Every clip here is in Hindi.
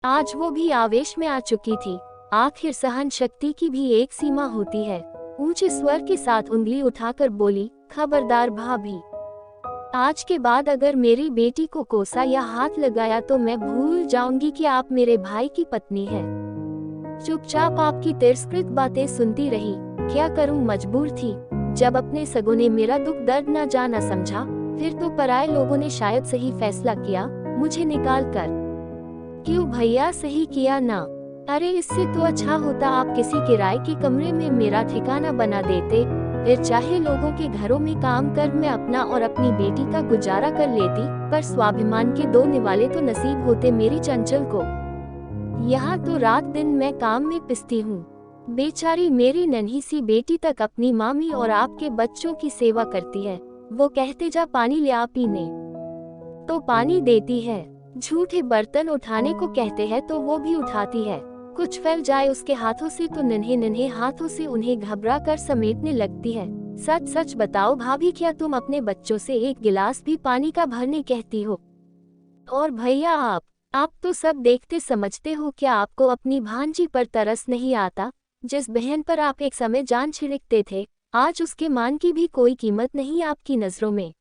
आज वो भी आवेश में आ चुकी थी। आखिर सहन शक्ति की भी एक सीमा होती है। ऊंचे स्वर के साथ उंगली उठाकर बोली, खबरदार भाभी, आज के बाद अगर मेरी बेटी को कोसा या हाथ लगाया तो मैं भूल जाऊंगी कि आप मेरे भाई की पत्नी है। चुपचाप आपकी तिरस्कृत बातें सुनती रही। क्या करूं, मजबूर थी। जब अपने सगों ने मेरा दुख दर्द न जाना समझा, फिर तो पराये लोगों ने शायद सही फैसला किया, मुझे निकाल कर। क्यों भैया, सही किया ना? अरे इससे तो अच्छा होता आप किसी किराए के कमरे में मेरा ठिकाना बना देते, फिर चाहे लोगों के घरों में काम कर मैं अपना और अपनी बेटी का गुजारा कर लेती। पर स्वाभिमान के दो निवाले तो नसीब होते मेरी चंचल को। यहाँ तो रात दिन मैं काम में पिसती हूँ। बेचारी मेरी नन्ही सी बेटी तक अपनी मामी और आपके बच्चों की सेवा करती है। वो कहते जा पानी ले आ पीने, तो पानी देती है। झूठे बर्तन उठाने को कहते हैं तो वो भी उठाती है। कुछ फैल जाए उसके हाथों से तो नन्हे नन्हे हाथों से उन्हें घबरा कर समेटने लगती है। सच सच बताओ भाभी, क्या तुम अपने बच्चों से एक गिलास भी पानी का भरने कहती हो? और भैया आप तो सब देखते समझते हो, क्या आपको अपनी भांजी पर तरस नहीं आता? जिस बहन पर आप एक समय जान छिड़कते थे, आज उसके मान की भी कोई कीमत नहीं आपकी नजरों में।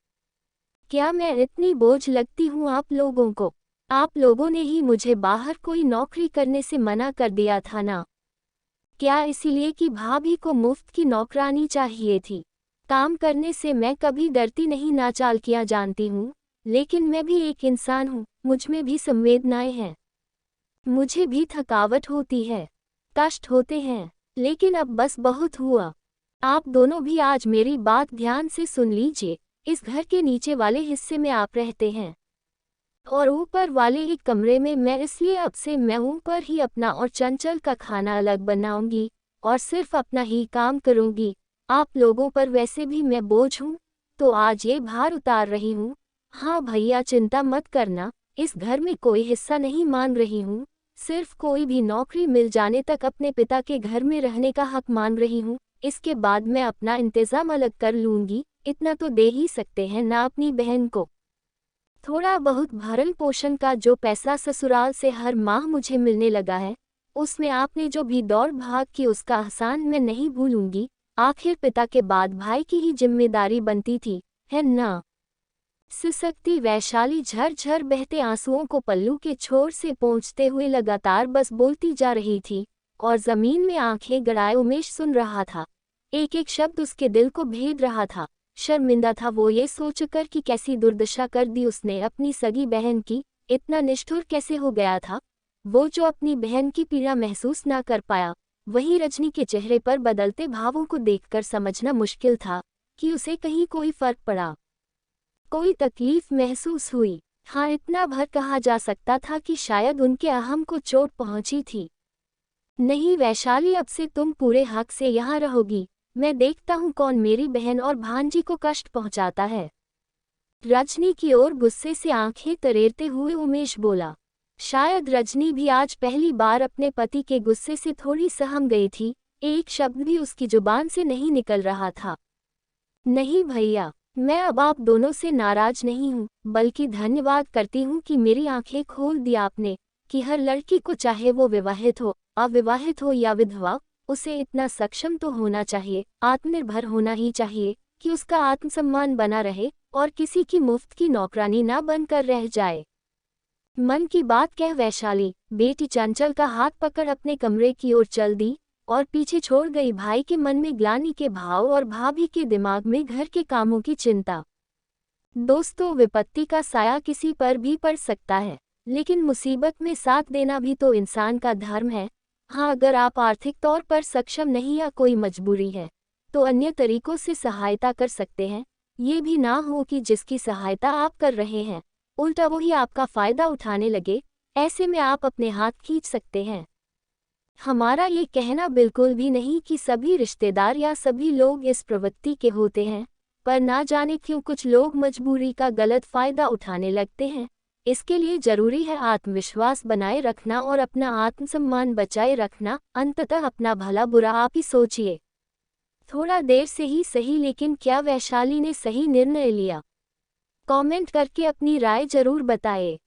क्या मैं इतनी बोझ लगती हूँ आप लोगों को? आप लोगों ने ही मुझे बाहर कोई नौकरी करने से मना कर दिया था ना? क्या इसीलिए कि भाभी को मुफ्त की नौकरानी चाहिए थी? काम करने से मैं कभी डरती नहीं, ना चालाकियां जानती हूँ, लेकिन मैं भी एक इंसान हूँ, मुझमें भी संवेदनाएं हैं। मुझे भी थकावट होती है, कष्ट होते हैं, लेकिन अब बस बहुत हुआ। आप दोनों भी आज मेरी बात ध्यान से सुन लीजिए। इस घर के नीचे वाले हिस्से में आप रहते हैं और ऊपर वाले एक कमरे में मैं, इसलिए अब से मैं ऊपर ही अपना और चंचल का खाना अलग बनाऊंगी और सिर्फ अपना ही काम करूंगी। आप लोगों पर वैसे भी मैं बोझ हूँ, तो आज ये भार उतार रही हूँ। हाँ भैया, चिंता मत करना, इस घर में कोई हिस्सा नहीं मांग रही हूँ, सिर्फ कोई भी नौकरी मिल जाने तक अपने पिता के घर में रहने का हक मांग रही हूँ। इसके बाद मैं अपना इंतजाम अलग कर लूंगी। इतना तो दे ही सकते हैं ना अपनी बहन को? थोड़ा बहुत भरण पोषण का जो पैसा ससुराल से हर माह मुझे मिलने लगा है, उसमें आपने जो भी दौड़ भाग की उसका एहसान मैं नहीं भूलूंगी। आखिर पिता के बाद भाई की ही जिम्मेदारी बनती थी, है ना? सिसकती वैशाली झरझर बहते आंसुओं को पल्लू के छोर से पोंछते हुए लगातार बस बोलती जा रही थी और जमीन में आंखें गड़ाए उमेश सुन रहा था। एक एक शब्द उसके दिल को भेद रहा था। शर्मिंदा था वो ये सोचकर कि कैसी दुर्दशा कर दी उसने अपनी सगी बहन की। इतना निष्ठुर कैसे हो गया था वो, जो अपनी बहन की पीड़ा महसूस ना कर पाया। वहीं रजनी के चेहरे पर बदलते भावों को देखकर समझना मुश्किल था कि उसे कहीं कोई फर्क पड़ा, कोई तकलीफ महसूस हुई। हाँ, इतना भर कहा जा सकता था कि शायद उनके अहम को चोट पहुंची थी। नहीं वैशाली, अब से तुम पूरे हक से यहाँ रहोगी। मैं देखता हूँ कौन मेरी बहन और भांजी को कष्ट पहुंचाता है। रजनी की ओर गुस्से से आंखें तरेरते हुए उमेश बोला। शायद रजनी भी आज पहली बार अपने पति के गुस्से से थोड़ी सहम गई थी। एक शब्द भी उसकी जुबान से नहीं निकल रहा था। नहीं भैया, मैं अब आप दोनों से नाराज नहीं हूँ, बल्कि धन्यवाद करती हूँ कि मेरी आंखें खोल दी आपने कि हर लड़की को, चाहे वो विवाहित हो, अविवाहित हो या विधवा, उसे इतना सक्षम तो होना चाहिए, आत्मनिर्भर होना ही चाहिए कि उसका आत्मसम्मान बना रहे और किसी की मुफ्त की नौकरानी ना बनकर रह जाए। मन की बात कह वैशाली बेटी चंचल का हाथ पकड़ अपने कमरे की ओर चल दी और पीछे छोड़ गई भाई के मन में ग्लानि के भाव और भाभी के दिमाग में घर के कामों की चिंता। दोस्तों, विपत्ति का साया किसी पर भी पड़ सकता है, लेकिन मुसीबत में साथ देना भी तो इंसान का धर्म है। हाँ, अगर आप आर्थिक तौर पर सक्षम नहीं या कोई मजबूरी है, तो अन्य तरीकों से सहायता कर सकते हैं। ये भी ना हो कि जिसकी सहायता आप कर रहे हैं, उल्टा वही आपका फायदा उठाने लगे। ऐसे में आप अपने हाथ खींच सकते हैं। हमारा ये कहना बिल्कुल भी नहीं कि सभी रिश्तेदार या सभी लोग इस प्रवृत्ति के होते हैं, पर ना जाने क्यों कुछ लोग मजबूरी का गलत फायदा उठाने लगते हैं। इसके लिए जरूरी है आत्मविश्वास बनाए रखना और अपना आत्मसम्मान बचाए रखना। अंततः अपना भला बुरा आप ही सोचिए। थोड़ा देर से ही सही, लेकिन क्या वैशाली ने सही निर्णय लिया? कमेंट करके अपनी राय जरूर बताएं।